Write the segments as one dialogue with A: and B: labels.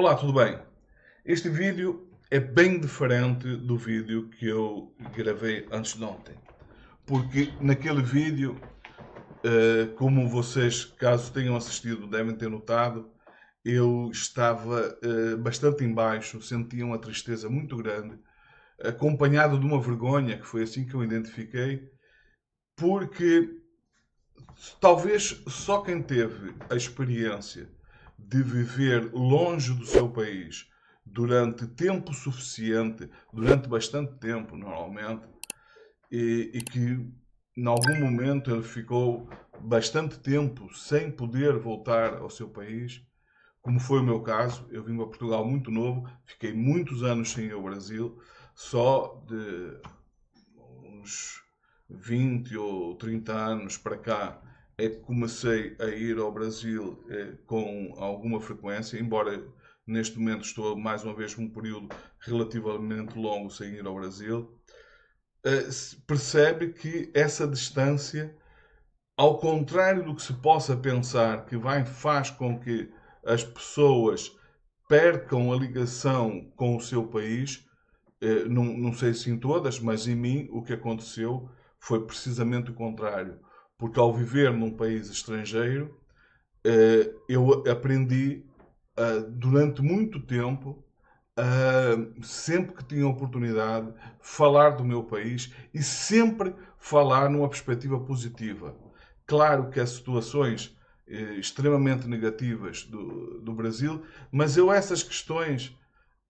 A: Olá, tudo bem? Este vídeo é bem diferente do vídeo que eu gravei antes de ontem. Porque naquele vídeo, como vocês, caso tenham assistido, devem ter notado, eu estava bastante em baixo, sentia uma tristeza muito grande, acompanhado de uma vergonha, que foi assim que eu identifiquei, porque talvez só quem teve a experiência de viver longe do seu país durante tempo suficiente, durante bastante tempo normalmente, e que em algum momento ele ficou bastante tempo sem poder voltar ao seu país, como foi o meu caso. Eu vim para Portugal muito novo, fiquei muitos anos sem ir ao Brasil, só de uns 20 ou 30 anos para cá é que comecei a ir ao Brasil com alguma frequência, embora neste momento estou mais uma vez num período relativamente longo sem ir ao Brasil. Percebe que essa distância, ao contrário do que se possa pensar, que faz com que as pessoas percam a ligação com o seu país, não sei se em todas, mas em mim o que aconteceu foi precisamente o contrário. Porque ao viver num país estrangeiro, eu aprendi durante muito tempo, sempre que tinha oportunidade, falar do meu país e sempre falar numa perspectiva positiva. Claro que há situações extremamente negativas do Brasil, mas eu essas questões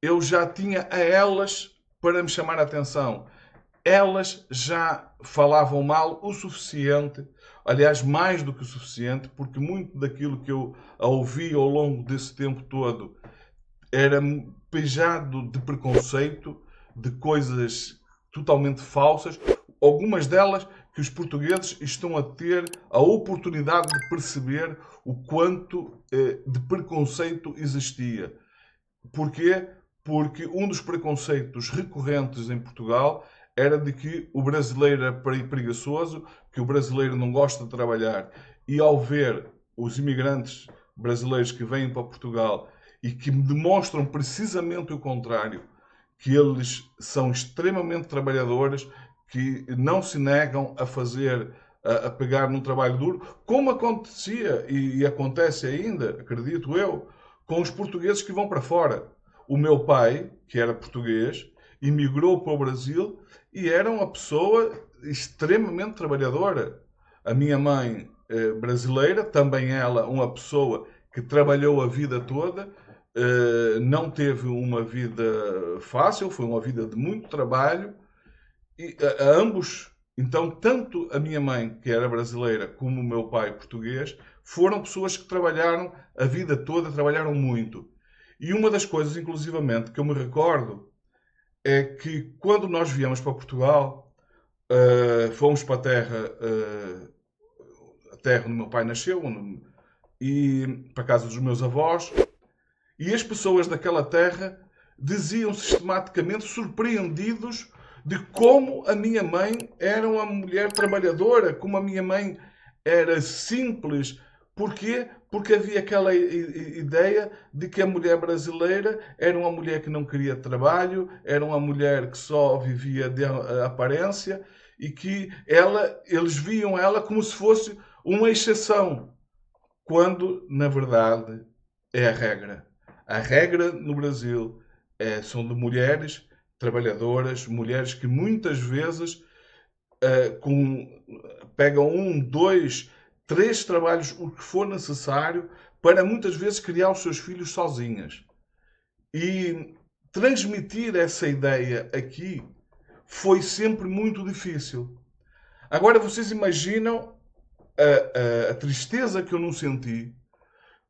A: eu já tinha a elas para me chamar a atenção. Elas já falavam mal o suficiente, aliás, mais do que o suficiente, porque muito daquilo que eu ouvi ao longo desse tempo todo era pejado de preconceito, de coisas totalmente falsas, algumas delas que os portugueses estão a ter a oportunidade de perceber o quanto de preconceito existia. Porquê? Porque um dos preconceitos recorrentes em Portugal era de que o brasileiro era preguiçoso, que o brasileiro não gosta de trabalhar. E ao ver os imigrantes brasileiros que vêm para Portugal e que demonstram precisamente o contrário, que eles são extremamente trabalhadores, que não se negam a fazer, a pegar num trabalho duro, como acontecia e acontece ainda, acredito eu, com os portugueses que vão para fora. O meu pai, que era português, emigrou para o Brasil e era uma pessoa extremamente trabalhadora. A minha mãe, brasileira, também ela uma pessoa que trabalhou a vida toda, não teve uma vida fácil, foi uma vida de muito trabalho, e a ambos, então, tanto a minha mãe, que era brasileira, como o meu pai, português, foram pessoas que trabalharam a vida toda, trabalharam muito. E uma das coisas, inclusivamente, que eu me recordo é que quando nós viemos para Portugal, fomos para a terra onde o meu pai nasceu, e para a casa dos meus avós, e as pessoas daquela terra diziam sistematicamente, surpreendidos, de como a minha mãe era uma mulher trabalhadora, como a minha mãe era simples. Porquê? Porque havia aquela ideia de que a mulher brasileira era uma mulher que não queria trabalho, era uma mulher que só vivia de aparência e que eles viam ela como se fosse uma exceção, quando na verdade é a regra. A regra no Brasil são de mulheres trabalhadoras, mulheres que muitas vezes com, pegam um, dois, três trabalhos, o que for necessário, para muitas vezes criar os seus filhos sozinhas. E transmitir essa ideia aqui foi sempre muito difícil. Agora vocês imaginam a tristeza que eu não senti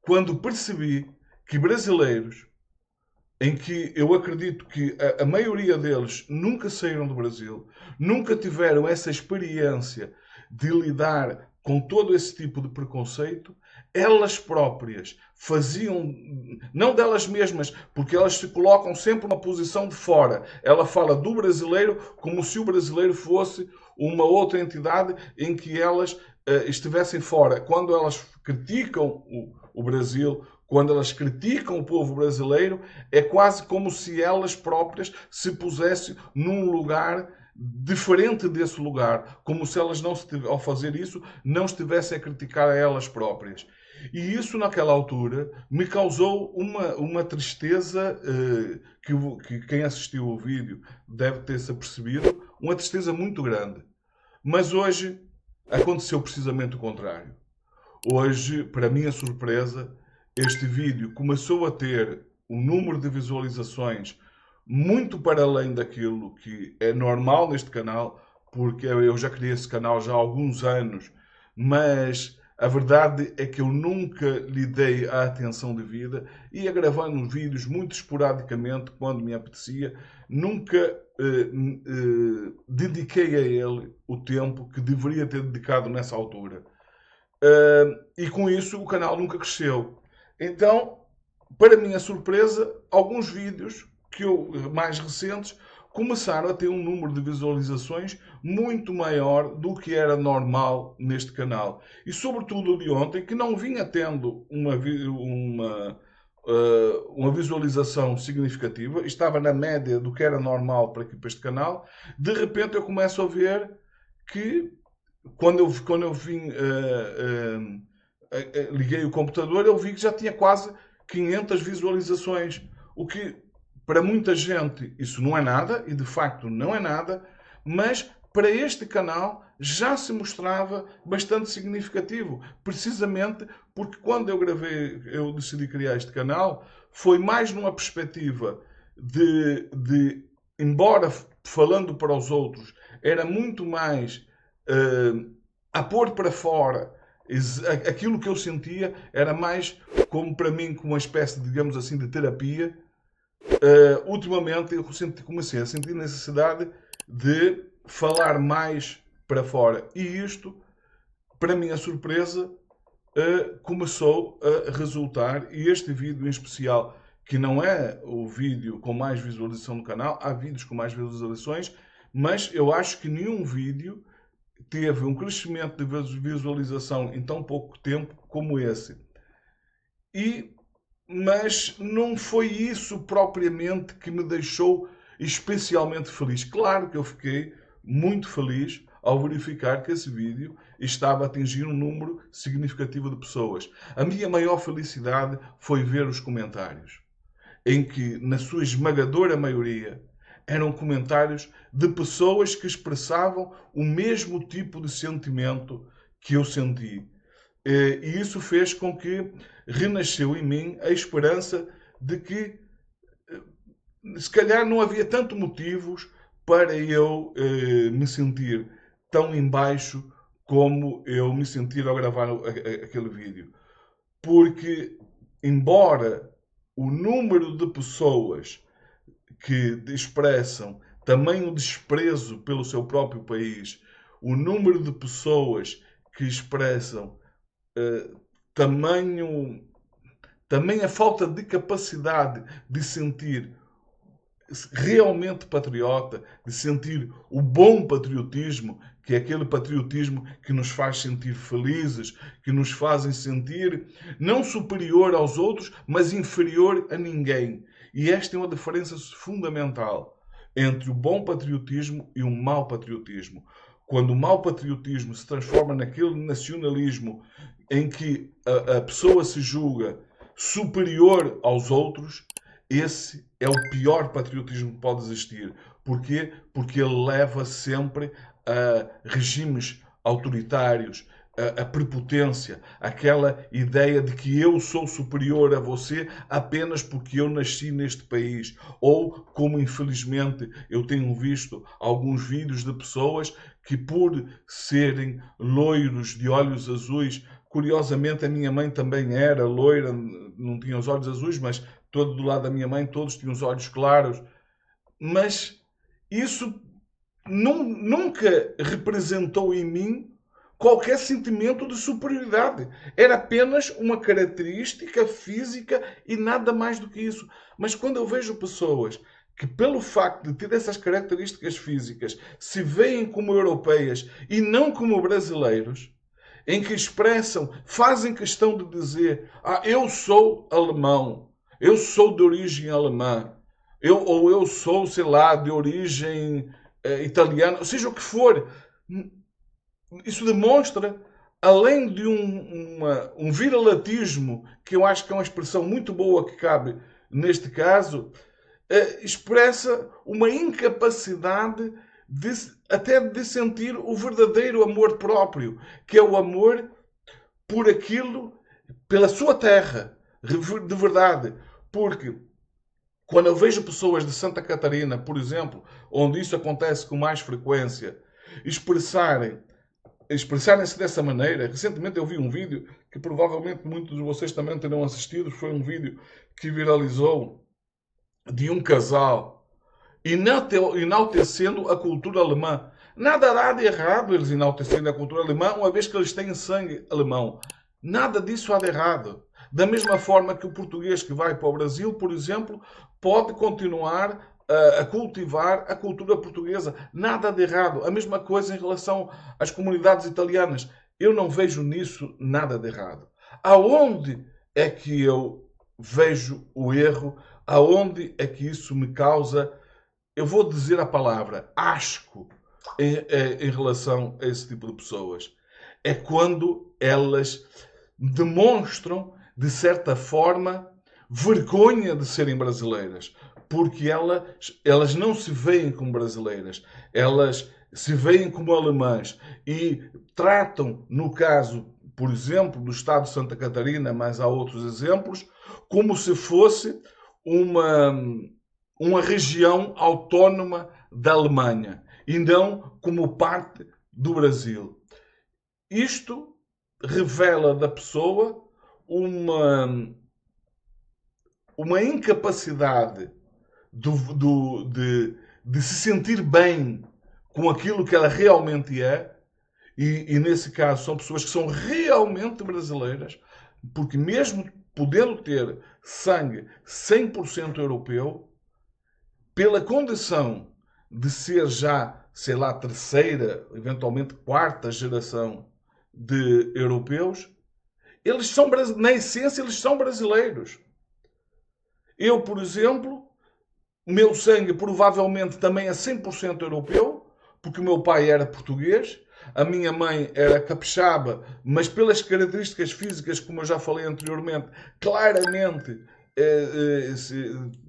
A: quando percebi que brasileiros, em que eu acredito que a maioria deles nunca saíram do Brasil, nunca tiveram essa experiência de lidar com todo esse tipo de preconceito, elas próprias faziam, não delas mesmas, porque elas se colocam sempre numa posição de fora. Ela fala do brasileiro como se o brasileiro fosse uma outra entidade em que elas estivessem fora. Quando elas criticam o Brasil quando elas criticam o povo brasileiro, é quase como se elas próprias se pusessem num lugar diferente desse lugar, como se elas, não, ao fazer isso, não estivessem a criticar a elas próprias. E isso, naquela altura, me causou uma tristeza que quem assistiu o vídeo deve ter-se apercebido, uma tristeza muito grande. Mas hoje aconteceu precisamente o contrário. Hoje, para minha surpresa, este vídeo começou a ter um número de visualizações muito para além daquilo que é normal neste canal, porque eu já criei esse canal já há alguns anos, mas a verdade é que eu nunca lhe dei a atenção devida, ia gravando vídeos muito esporadicamente, quando me apetecia, nunca dediquei a ele o tempo que deveria ter dedicado nessa altura. E com isso o canal nunca cresceu. Então, para minha surpresa, alguns vídeos mais recentes começaram a ter um número de visualizações muito maior do que era normal neste canal. E sobretudo o de ontem, que não vinha tendo uma visualização significativa, estava na média do que era normal para este canal. De repente eu começo a ver que quando eu vim, liguei o computador, eu vi que já tinha quase 500 visualizações, o que para muita gente isso não é nada, e de facto não é nada, mas para este canal já se mostrava bastante significativo, precisamente porque quando eu decidi criar este canal, foi mais numa perspectiva embora falando para os outros, era muito mais a pôr para fora aquilo que eu sentia, era mais como para mim, como uma espécie, digamos assim, de terapia. Ultimamente eu comecei a sentir necessidade de falar mais para fora. E isto, para minha surpresa, começou a resultar, e este vídeo em especial, que não é o vídeo com mais visualização no canal, há vídeos com mais visualizações, mas eu acho que nenhum vídeo teve um crescimento de visualização em tão pouco tempo como esse. Mas não foi isso propriamente que me deixou especialmente feliz. Claro que eu fiquei muito feliz ao verificar que esse vídeo estava a atingir um número significativo de pessoas. A minha maior felicidade foi ver os comentários, em que, na sua esmagadora maioria, eram comentários de pessoas que expressavam o mesmo tipo de sentimento que eu senti. E isso fez com que renasceu em mim a esperança de que se calhar não havia tanto motivos para eu me sentir tão em baixo como eu me senti ao gravar aquele vídeo. Porque, embora o número de pessoas que expressam tamanho desprezo pelo seu próprio país, o número de pessoas que expressam tamanho, também a falta de capacidade de sentir realmente patriota, de sentir o bom patriotismo, que é aquele patriotismo que nos faz sentir felizes, que nos fazem sentir não superior aos outros, mas inferior a ninguém. E esta é uma diferença fundamental entre o bom patriotismo e o mau patriotismo. Quando o mau patriotismo se transforma naquele nacionalismo em que a pessoa se julga superior aos outros, esse é o pior patriotismo que pode existir. Porquê? Porque ele leva sempre a regimes autoritários, a prepotência, aquela ideia de que eu sou superior a você apenas porque eu nasci neste país. Ou, como infelizmente eu tenho visto alguns vídeos de pessoas que, por serem loiros de olhos azuis, curiosamente a minha mãe também era loira, não tinha os olhos azuis, mas todo do lado da minha mãe todos tinham os olhos claros. Mas isso nunca representou em mim qualquer sentimento de superioridade. Era apenas uma característica física e nada mais do que isso. Mas quando eu vejo pessoas que, pelo facto de ter essas características físicas, se veem como europeias e não como brasileiros, em que expressam, fazem questão de dizer: eu sou alemão, eu sou de origem alemã, ou eu sou, sei lá, de origem italiana, seja o que for. Isso demonstra, além de um viralatismo, que eu acho que é uma expressão muito boa que cabe neste caso, expressa uma incapacidade até de sentir o verdadeiro amor próprio, que é o amor por aquilo, pela sua terra, de verdade. Porque quando eu vejo pessoas de Santa Catarina, por exemplo, onde isso acontece com mais frequência, expressarem-se dessa maneira. Recentemente eu vi um vídeo que provavelmente muitos de vocês também terão assistido. Foi um vídeo que viralizou de um casal enaltecendo a cultura alemã. Nada há de errado eles enaltecerem a cultura alemã, uma vez que eles têm sangue alemão. Nada disso há de errado. Da mesma forma que o português que vai para o Brasil, por exemplo, pode continuar a cultivar a cultura portuguesa. Nada de errado. A mesma coisa em relação às comunidades italianas. Eu não vejo nisso nada de errado. Aonde é que eu vejo o erro? Aonde é que isso me causa, eu vou dizer a palavra, asco em relação a esse tipo de pessoas? É quando elas demonstram, de certa forma, vergonha de serem brasileiras. Porque elas não se veem como brasileiras. Elas se veem como alemãs. E tratam, no caso, por exemplo, do Estado de Santa Catarina, mas há outros exemplos, como se fosse uma, uma região autónoma da Alemanha e não como parte do Brasil. Isto revela da pessoa uma incapacidade de se sentir bem com aquilo que ela realmente é, e nesse caso são pessoas que são realmente brasileiras, porque mesmo podendo ter sangue 100% europeu, pela condição de ser já, sei lá, terceira, eventualmente quarta geração de europeus, eles são, na essência, eles são brasileiros. Eu, por exemplo, o meu sangue provavelmente também é 100% europeu, porque o meu pai era português, a minha mãe era capixaba, mas pelas características físicas, como eu já falei anteriormente, claramente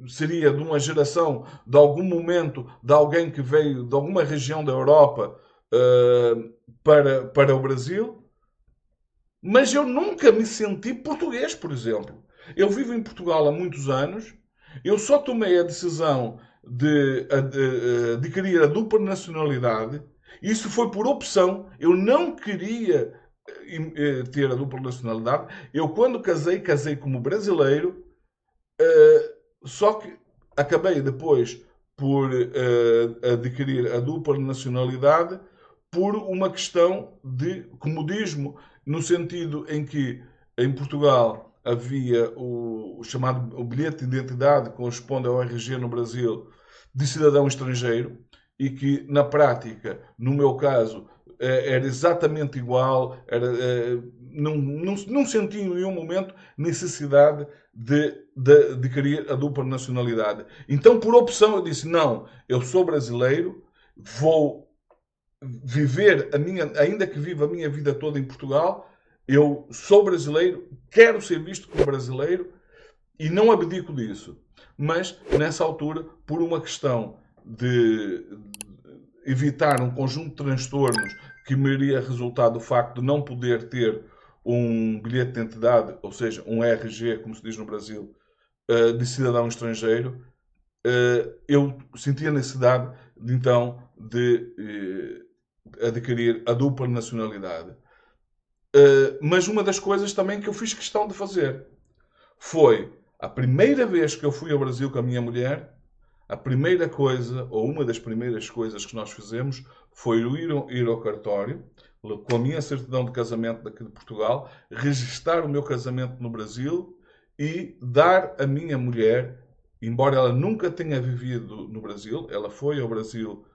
A: seria de uma geração, de algum momento, de alguém que veio de alguma região da Europa para o Brasil. Mas eu nunca me senti português, por exemplo. Eu vivo em Portugal há muitos anos. Eu só tomei a decisão de adquirir a dupla nacionalidade. Isso foi por opção. Eu não queria ter a dupla nacionalidade. Eu, quando casei, casei como brasileiro. Só que acabei depois por adquirir a dupla nacionalidade por uma questão de comodismo, no sentido em que em Portugal havia o chamado o bilhete de identidade, que corresponde ao RG no Brasil, de cidadão estrangeiro, e que na prática, no meu caso, era exatamente igual, não senti em nenhum momento necessidade de adquirir a dupla nacionalidade. Então, por opção, eu disse: não, eu sou brasileiro, vou viver ainda que viva a minha vida toda em Portugal, eu sou brasileiro, quero ser visto como brasileiro e não abdico disso. Mas, nessa altura, por uma questão de evitar um conjunto de transtornos que me iria resultar do facto de não poder ter um bilhete de identidade, ou seja, um RG, como se diz no Brasil, de cidadão estrangeiro, eu senti a necessidade de, então, de adquirir a dupla nacionalidade. Mas uma das coisas também que eu fiz questão de fazer foi, a primeira vez que eu fui ao Brasil com a minha mulher, a primeira coisa, ou uma das primeiras coisas que nós fizemos, foi ir ao cartório, com a minha certidão de casamento daqui de Portugal, registar o meu casamento no Brasil e dar à minha mulher, embora ela nunca tenha vivido no Brasil, ela foi ao Brasil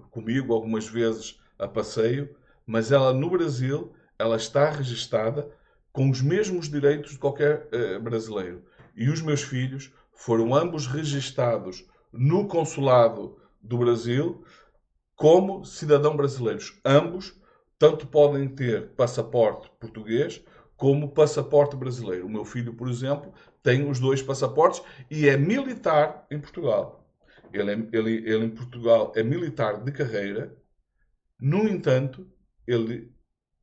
A: comigo algumas vezes a passeio, mas ela no Brasil, ela está registada com os mesmos direitos de qualquer brasileiro. E os meus filhos foram ambos registados no consulado do Brasil como cidadão brasileiros. Ambos tanto podem ter passaporte português como passaporte brasileiro. O meu filho, por exemplo, tem os dois passaportes e é militar em Portugal. Ele em Portugal é militar de carreira. No entanto, ele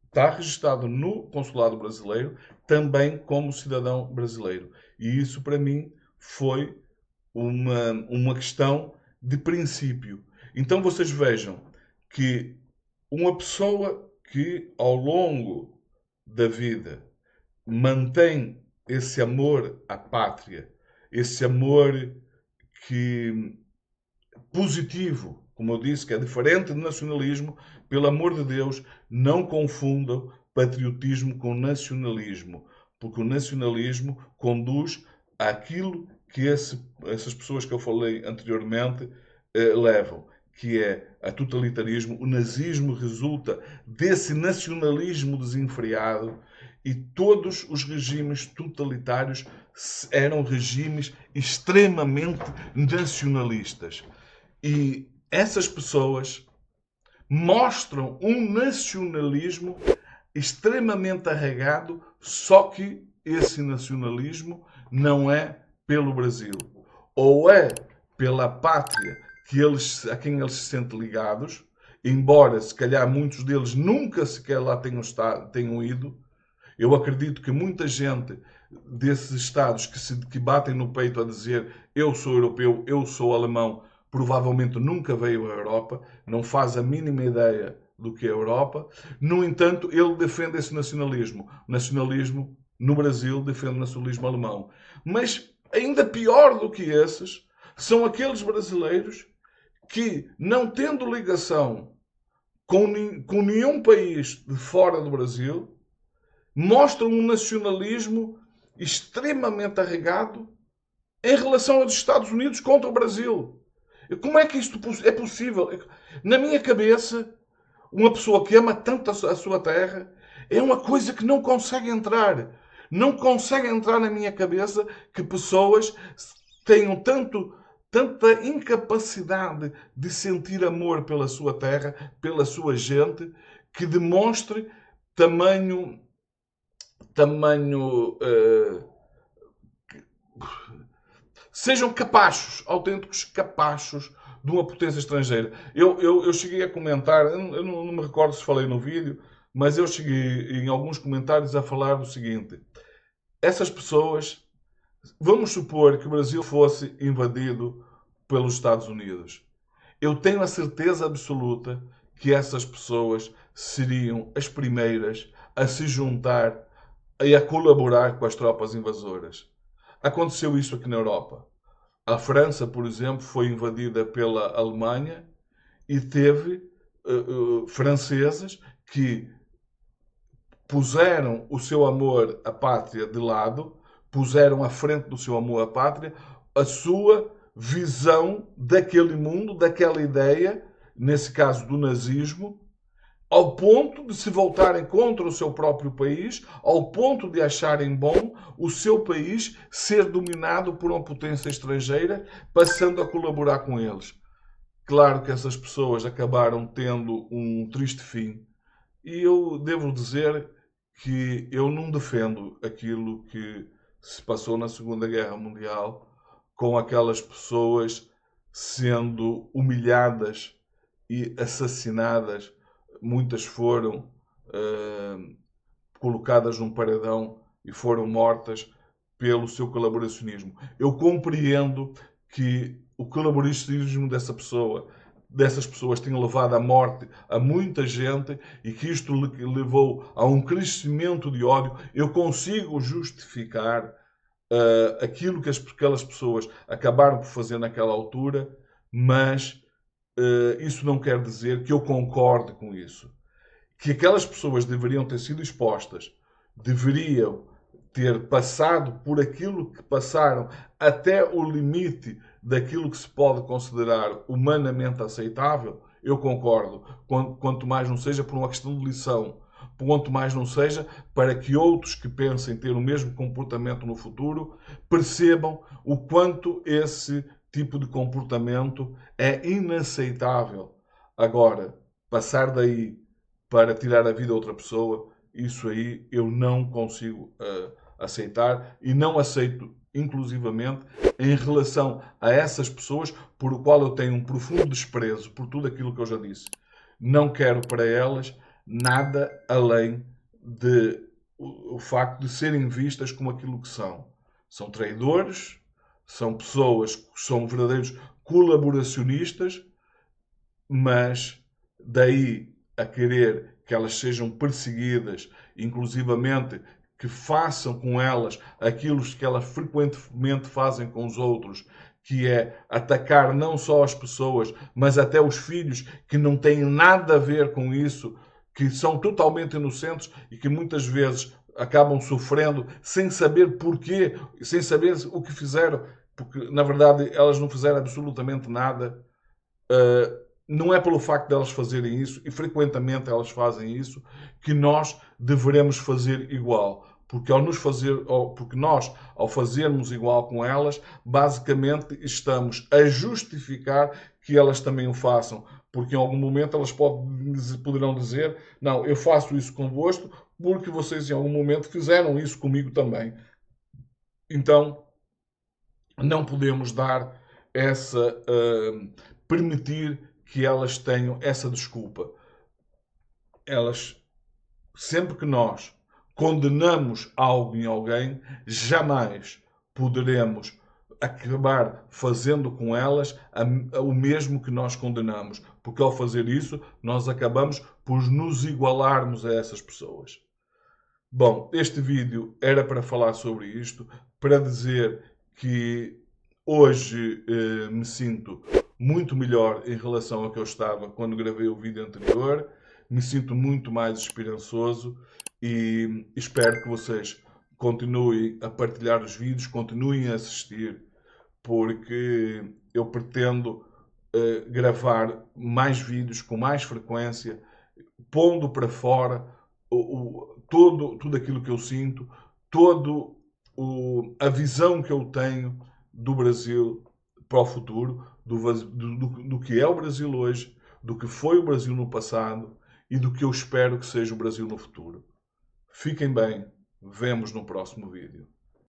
A: está registado no consulado brasileiro também como cidadão brasileiro. E isso, para mim, foi uma questão de princípio. Então, vocês vejam que uma pessoa que, ao longo da vida, mantém esse amor à pátria, esse amor que positivo, como eu disse, que é diferente do nacionalismo, pelo amor de Deus, não confundam patriotismo com nacionalismo, porque o nacionalismo conduz àquilo que essas pessoas que eu falei anteriormente levam, que é a totalitarismo. O nazismo resulta desse nacionalismo desenfreado e todos os regimes totalitários eram regimes extremamente nacionalistas. E essas pessoas mostram um nacionalismo extremamente arraigado, só que esse nacionalismo não é pelo Brasil. Ou é pela pátria a quem eles se sentem ligados, embora se calhar muitos deles nunca sequer lá tenham ido. Eu acredito que muita gente desses Estados que batem no peito a dizer eu sou europeu, eu sou alemão, provavelmente nunca veio à Europa, não faz a mínima ideia do que é a Europa. No entanto, ele defende esse nacionalismo. O nacionalismo no Brasil defende o nacionalismo alemão. Mas ainda pior do que esses são aqueles brasileiros que, não tendo ligação com nenhum país de fora do Brasil, mostram um nacionalismo extremamente arraigado em relação aos Estados Unidos contra o Brasil. Como é que isto é possível? Na minha cabeça, uma pessoa que ama tanto a sua terra é uma coisa que não consegue entrar. Não consegue entrar na minha cabeça que pessoas tenham tanta incapacidade de sentir amor pela sua terra, pela sua gente, que demonstre tamanho sejam capachos, autênticos capachos de uma potência estrangeira. Eu cheguei a comentar, eu não me recordo se falei no vídeo, mas eu cheguei em alguns comentários a falar do seguinte: essas pessoas, vamos supor que o Brasil fosse invadido pelos Estados Unidos. Eu tenho a certeza absoluta que essas pessoas seriam as primeiras a se juntar e a colaborar com as tropas invasoras. Aconteceu isso aqui na Europa. A França, por exemplo, foi invadida pela Alemanha e teve franceses que puseram o seu amor à pátria de lado, puseram à frente do seu amor à pátria a sua visão daquele mundo, daquela ideia, nesse caso do nazismo, ao ponto de se voltarem contra o seu próprio país, ao ponto de acharem bom o seu país ser dominado por uma potência estrangeira, passando a colaborar com eles. Claro que essas pessoas acabaram tendo um triste fim. E eu devo dizer que eu não defendo aquilo que se passou na Segunda Guerra Mundial, com aquelas pessoas sendo humilhadas e assassinadas. Muitas foram colocadas num paredão e foram mortas pelo seu colaboracionismo. Eu compreendo que o colaboracionismo dessas pessoas tenha levado à morte a muita gente e que isto levou a um crescimento de ódio. Eu consigo justificar aquilo que aquelas pessoas acabaram por fazer naquela altura, mas isso não quer dizer que eu concorde com isso. Que aquelas pessoas deveriam ter sido expostas, deveriam ter passado por aquilo que passaram até o limite daquilo que se pode considerar humanamente aceitável, eu concordo. Quanto mais não seja por uma questão de lição, quanto mais não seja para que outros que pensem ter o mesmo comportamento no futuro percebam o quanto esse tipo de comportamento é inaceitável. Agora, passar daí para tirar a vida a outra pessoa, isso aí eu não consigo aceitar e não aceito inclusivamente em relação a essas pessoas por o qual eu tenho um profundo desprezo por tudo aquilo que eu já disse. Não quero para elas nada além de o facto de serem vistas como aquilo que são. São traidores, são pessoas que são verdadeiros colaboracionistas, mas daí a querer que elas sejam perseguidas, inclusivamente que façam com elas aquilo que elas frequentemente fazem com os outros, que é atacar não só as pessoas, mas até os filhos que não têm nada a ver com isso, que são totalmente inocentes e que muitas vezes acabam sofrendo sem saber porquê, sem saber o que fizeram, porque na verdade elas não fizeram absolutamente nada. Não é pelo facto de elas fazerem isso, e frequentemente elas fazem isso, que nós deveremos fazer igual. Porque nós, ao fazermos igual com elas, basicamente estamos a justificar que elas também o façam. Porque em algum momento elas poderão dizer: não, eu faço isso convosco porque vocês em algum momento fizeram isso comigo também. Então, não podemos dar essa. Permitir que elas tenham essa desculpa. Elas, sempre que nós condenamos algo em alguém, jamais poderemos acabar fazendo com elas o mesmo que nós condenamos. Porque ao fazer isso, nós acabamos por nos igualarmos a essas pessoas. Bom, este vídeo era para falar sobre isto, para dizer que hoje me sinto muito melhor em relação ao que eu estava quando gravei o vídeo anterior. Me sinto muito mais esperançoso e espero que vocês continuem a partilhar os vídeos, continuem a assistir, porque eu pretendo gravar mais vídeos com mais frequência, pondo para fora tudo aquilo que eu sinto, todo a visão que eu tenho do Brasil para o futuro, do que é o Brasil hoje, do que foi o Brasil no passado e do que eu espero que seja o Brasil no futuro. Fiquem bem, vemos no próximo vídeo.